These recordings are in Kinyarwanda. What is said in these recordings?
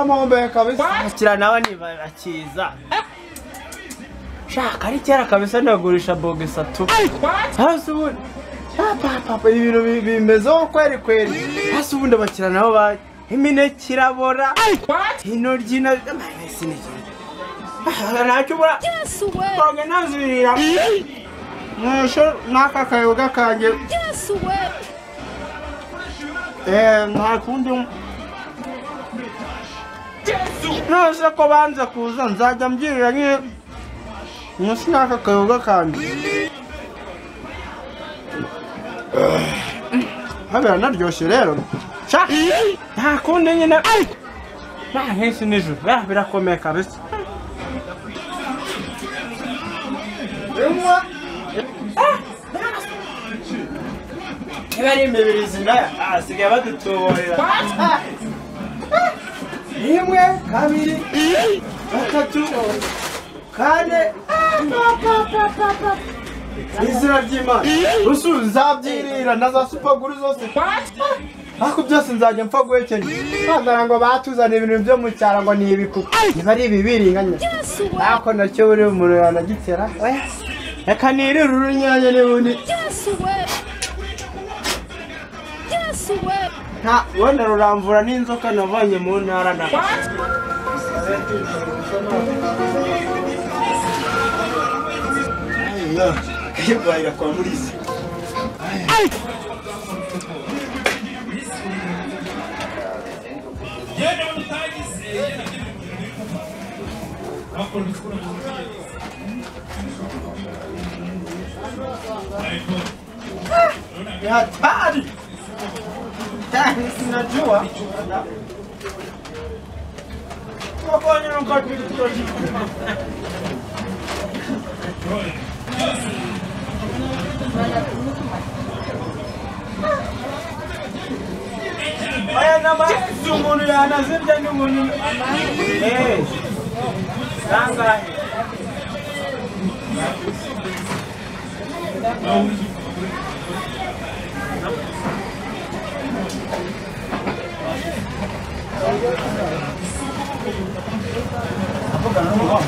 Namombe kabisa. Akira nawe niba bakiza. Shaka ari kera kabisa nagurisha boge 3. Hasi ubundi. Papa ibintu bimezo kweri. Hasi ubundi bakira nabo ba imineke kirabora. Intoryi na siniki. Nakubura. Boge nazirira. Nasho nakakayoga kanje. Nakundi nose ko banza kuza nzajya mbwirira nye musi nakakayoga kanje. Habera naryoshye rero. Sha nakundi nyine hesi nijoro birakomeye kabisa. Ibari imibirizi ndaya asigaye badutuborera. Rimwe, kabiri, gatatu, kane. Izina ry'Imana. Rusu nzabyirira naza supaguru zose. Ako byose nzajya mpfa guhekenya. Bagara ngo batuzana ibintu byo mu cyaro ngo ni ibikuku. Ibari bibiringanya. Ako nacyo buri umuntu yanagitera. Oya. Yakanirira urunyanya n'ubundi. Ha, wenda ruramvura n'inzoka navanye mu ntara na. Ayya, kayibaya kwa Murisi. Ya tadi. Sinajua. Pokoknya nongkot itu. Aya nama sumunu ya nazir dan sumunu. Sangga. Apa kan mau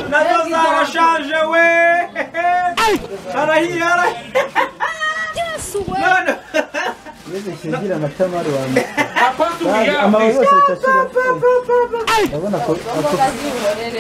Nada charge we. Arahira. Mano. Nesse chegira matamari wangu. Ama yose tashira. Abona ko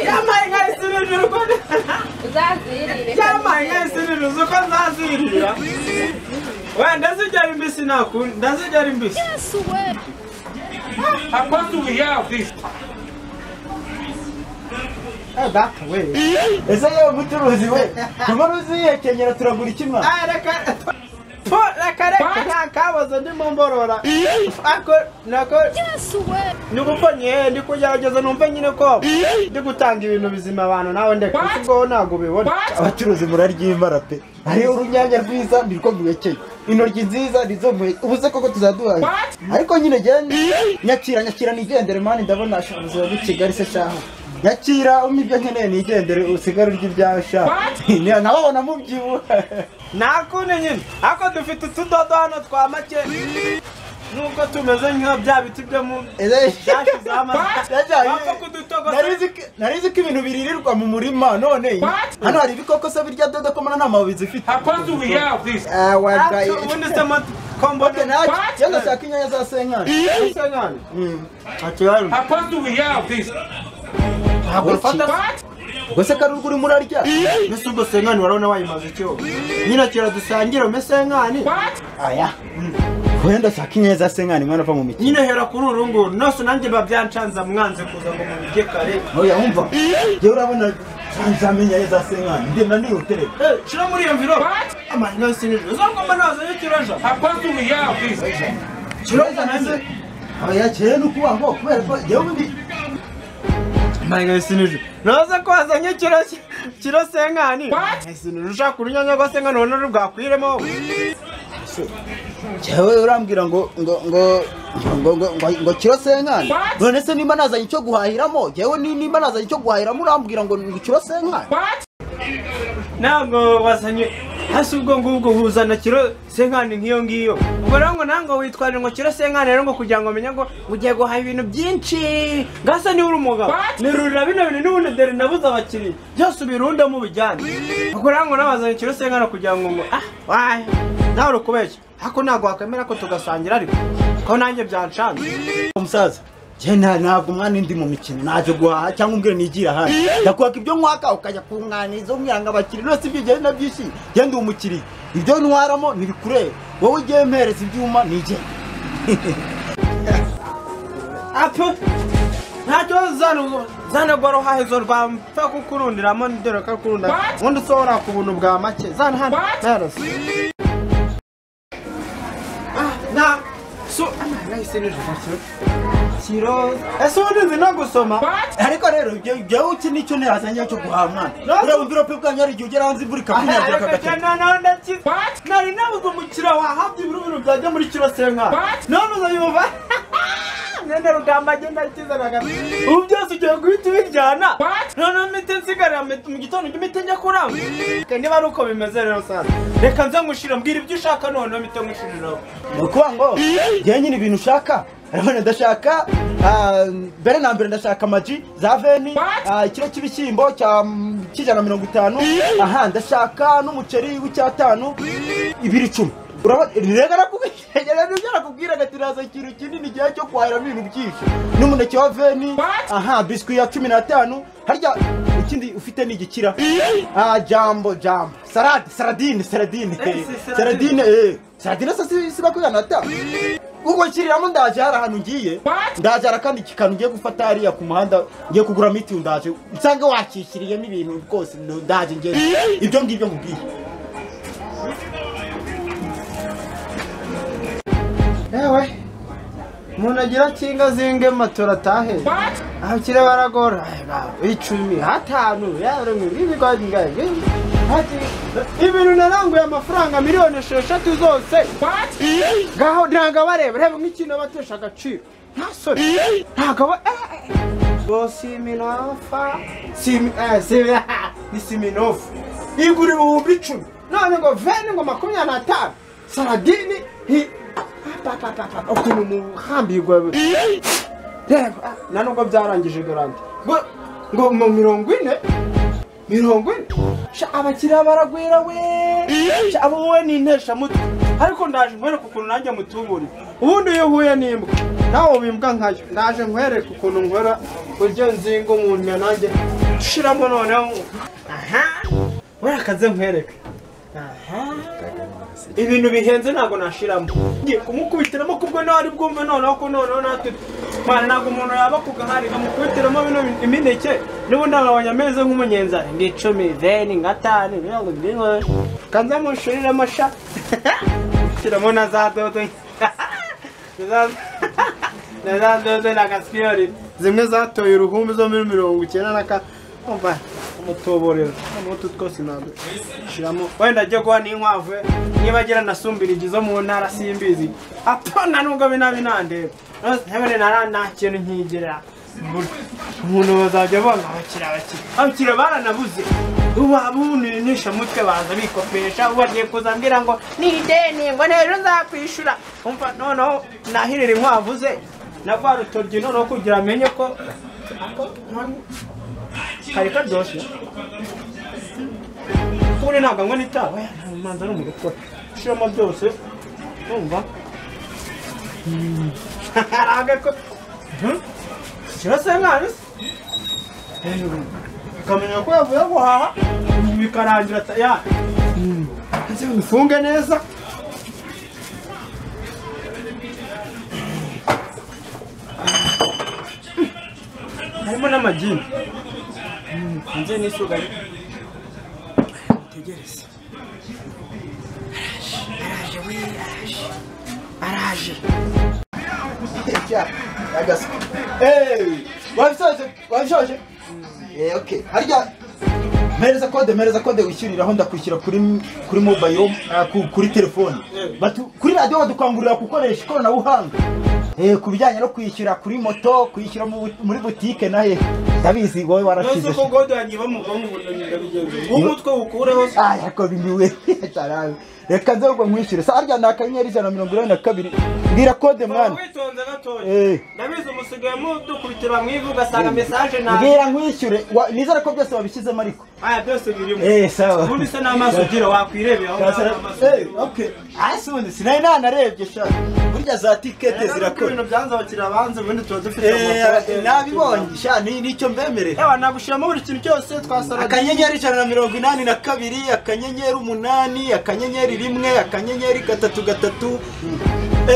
Yama ngasire juruko. Uzazirire. Yama ngasire juruko nzazirira. We ndazijya imbisi naku ndazijya imbisi. Yes we. How do we have this? That way. Ese yo muturuzi we. Kumaruzi yekenyera turagura ikima. Reka. Reka kabaza ndimo mborora. Ako nako. Yes we. Nikukonye ndikugerageza numva nyine ko ndigutanga ibintu bizima abantu nawe ndeka kuko nago bibona. Abacuruzi muraryimara pe. Ari urunyanya rwiza ndiko bwekeye. Intoryi nziza rizomuye ubuze koko tuzaduha. Ariko nyine gende nyakira nigendere mani ndabona ashabuze mu Kigali se cyaho. Nyakira umibyo nkeneye nigendere usigara ry'ibyasha. Nababona mu byibu. Nakune nyine ako dufite utudodo hano twa make. Nuko tumeze nka bya biti byo mu cyashize narizi ko ibintu biririrwa mu murima none hano hari ibikoko se birya dodo ko mana namabizi zifite. Ubundi se kombote naje cyangwa shaka inyanya za senkani. Ati haru. Gose karuguri murarya. Nese ubwo senkani warabona wayimaze cyo. Nyina kira dusangira mesenkani. Aya. Wenda shaka inyanya za senkani mwana va mu miki. Nyine hera kuri urungu nose nanjye babyancanza mwanze kuza ngo mubije kare. Oya umva. Je urabona nzamenya za senkani. Ndenda ndi hotel. Shira muri iyo mviro. Amanya sinije. Uzangomba nazo yikiraje. Hapantu ya please. Chiroza nanze. Oya cyene ukuba ngo kubera ko yewe ndi Manga sinije. Naza ko azanye kiro senkani. Sinije ushaka kurunyanya go senkani none rubwakwiremo. Cyewe urambwira ngo kiro senkani. None se nimba nazanye cyo guhahiramo, yewe nimba nazanye cyo guhahiramo urambwira ngo kiro senkani. Nago wasanye hasi ubwo ngubwo huzana kiro senkani nk'iyo ngiyo ubwo rero ngo nango witwaje ngo kiro senkani rero ngo kugira ngo menye ngo ugiye guhaha ibintu byinshi ngasa ni uri umugabo nirurira bino bintu n'ubundi dere nabuze abakiriya byose ubirunda mu bijyane ubwo rero ngo nabazanye kiro senkani kugira ngo waye nawe urukubeshya hako ntago wakwemera ko tugasangira ariko ko nanjye byanshanze umusaza ntabwo umwana indi mu mikino naje guhaha cyangwa umbwira nigira hano ndakwaka ibyo nkwaka ukajya kunganiza umwiranga abakiriya rwose ibyo ugenda byinshi genda umukiriya ibyo ntwaramo ntibikureba wowe ugiye mpereza ibyuma nigenda apo ntacyo zana goro hahezo rwamfa kukurundiramo ndero kakurunda ubundi usohora ku buntu bwa make zana hano narose so nahise nijoro kiro ubundi no gusoma ariko rero ibyo uki nicyo ntihazanye cyo guhaha mwana ureba mvirope bwanyu ari igihe ugera hanze imvura ikakunyagira kagake nari nabuze umukira wahabye ibirubiro byajya muri kiro senkani none uzayumva nende rugamba agenda akizana gati ubu byose ugiye guhita ubijyana noneho mite nsigarira mu gitondo ujye njya kuramba niba ari uko bimeze rero sasa reka nze ngushira mbwira ibyo ushaka noneho mite ngushiriraho ni ukuvuga ngo njyewe nyine ibintu ushaka ariko ndashaka mbere na mbere ndashaka amaji za veni ikiro cy'ibishyimbo cy'150 aha ndashaka n'umuceri w'icyatanu 210 rega nakubwira ati raza ikintu kinini gihe cyo kwahiramo ibintu byinshi n'umuneke wa veni aha biswi ya 15 harya ikindi ufite ni igikira jambo saradine siba kuyanata ubwo kiriramo ndaje hari ahantu ngiye ndaje kandi kikanu ngiye gufata hariya ku muhanda ngiye kugura miti ndaje nsanga wakishiriyemo ibintu rwose ndaje ngiye ibyo ngibyo ngubwiye ewe umuntu agira kinga zinge matora tahe aho kire baragora 10 5 yaro ibigodi ngaye ibintu naranguye amafaranga miliyoni 6 zose gaho ntaga bareba reba nk'ikintu batesha agaciro ntasore ntaga bosi minofa siminofa iguri 10 none ngo veni ngo 25 saradini ukuntu muhambirwa reba nanubwo byarangije garante ngo 40 abakiriya baragwira we abo wowe n'intesha mutwe ariko ndaje nkwereka ukuntu nanjye mutuburi ubundi iyo uhuye n'imbwa nawe bimbwa nkayo ndaje nkwereka ukuntu nkora buryo nzinga umuntu nanjye ushiramo noneho urakaze nkwereka ibintu bihenze ntago nashiramo ngiye kumukubitiramo kubwo nawe ari bwumve noneho ko noneho natwe mwana ntago umuntu yaba kugaharira mukubitiramo bino imineke n'ubundi abanyameze nk'umunyenzara ndi 10 veni ngatane byo byo kanza mushirira amasha kiramo na za dodo na dodo na gaspiori zimwe zatoye uruhumbi zo muri 90 umva umutoborero umutu twose ntabwo shiramo wenda ajye kwa n'inkwavu nibagira nasumbirije zo mu ntara simbizi apana nubwo binandeba hebene nta kintu nkigira umuntu bazajya banga abakira baranabuze ubabunisha mutwe baza bikopesha ubagiye kuzambira ngo ni ideni ngo nejo nzakwishura umva noneho nahirira inkwavu ze nagwa rutoryi noneho kugira amenye ko kari karyoshe kuri ntabwo ngo nitaba manza no mu gukora shiramo byose umva araga ko kirasa nk'ari kamenya ko yavuye guhaha bikarangira ya nze bifunge neza harimo n'amagini nze n'isuga tegereze araje agaswe wabishoje okay harya mereza kode wishyuriraho ndakwishyura kuri mobile kuri telefone kuri radio badukangurira gukoresha ikoranabuhanga kubijyanye no kwishyura kuri moto, kwishyura muri boutique nahe ndabizi wowe warashize. Nose ko gode yanyiba mu bunani ndabigenze. Umutwe ukureho. Yako bimiwe cyarawe. Reka nze ubwo nkwishyure. Sarya nakanyenyeri 142 mbwira code mwana. Witonze gatoya. Ndabizi umusigaye mu dukubitira mwivuga sanga message na. Mbwira nkwishyure. Nizera ko byose wabishyizemo ariko. Byose birimo. Sawa. Ubundi se n'amaso gira wakwirebeye aho. Okay. Asundi sinari narebye sha. Burya za ticket zirakora. Ibintu byanze abakira banze ubundi tuba dufite amafoto. Nabibonye sha nicyo mbemerera. Nagushiramo buri kintu cyose twasara. Akanyenyeri 182 akanyenyeri 8 akanyenyeri 1 akanyenyeri 3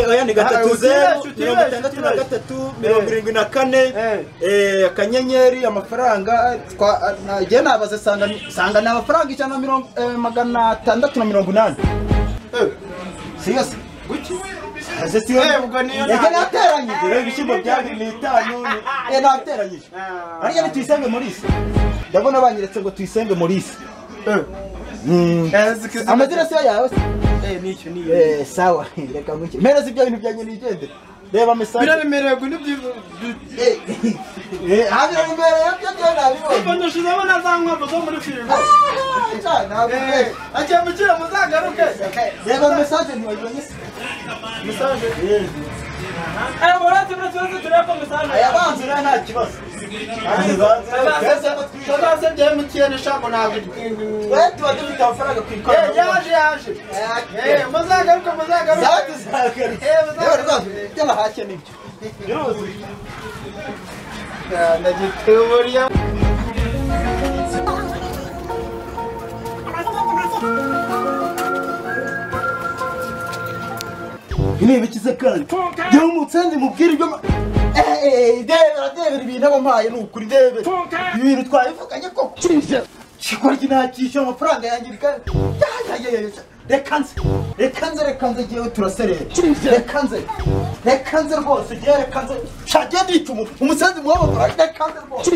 oya ni 30 63 akanyenyeri amafaranga nagiye nabaze sanga na amafaranga 680. Siyose guki ubwo niyo nateranyije rero ibishyimbo bya 5 nateranyije ariya tuyisenge muri isi ndabona banyeretse ngo tuyisenge muri isi amazina se yawe nicyo niyo sawa reka nguke mereza ibyo bintu byanjye nigende reba message biraremereye ngo nibyo biraremereye byo nabibonye ubwo ndashizemo nazankwavu zo muri filime agiye mukira muzagaruke reba message ntiwayibonye se message borati message tureko message ayabanze nta kibazo Sasa bya MTN shako ntabwo wewe tuba dufite amafaranga kwikora yaje muzagaruka by'amahake nibyo ndagituburiye ni bikize kandi byo umutsenzi mubwira ibyo debera ibintu abampaye n'ukuri debe ibintu twabivuganye ko kikora kinakisha amafaranga yanjye reka nze giye turaserera reka nze rwose giye reka nze shagiye ndituma umusenzi mwabo reka nze rwose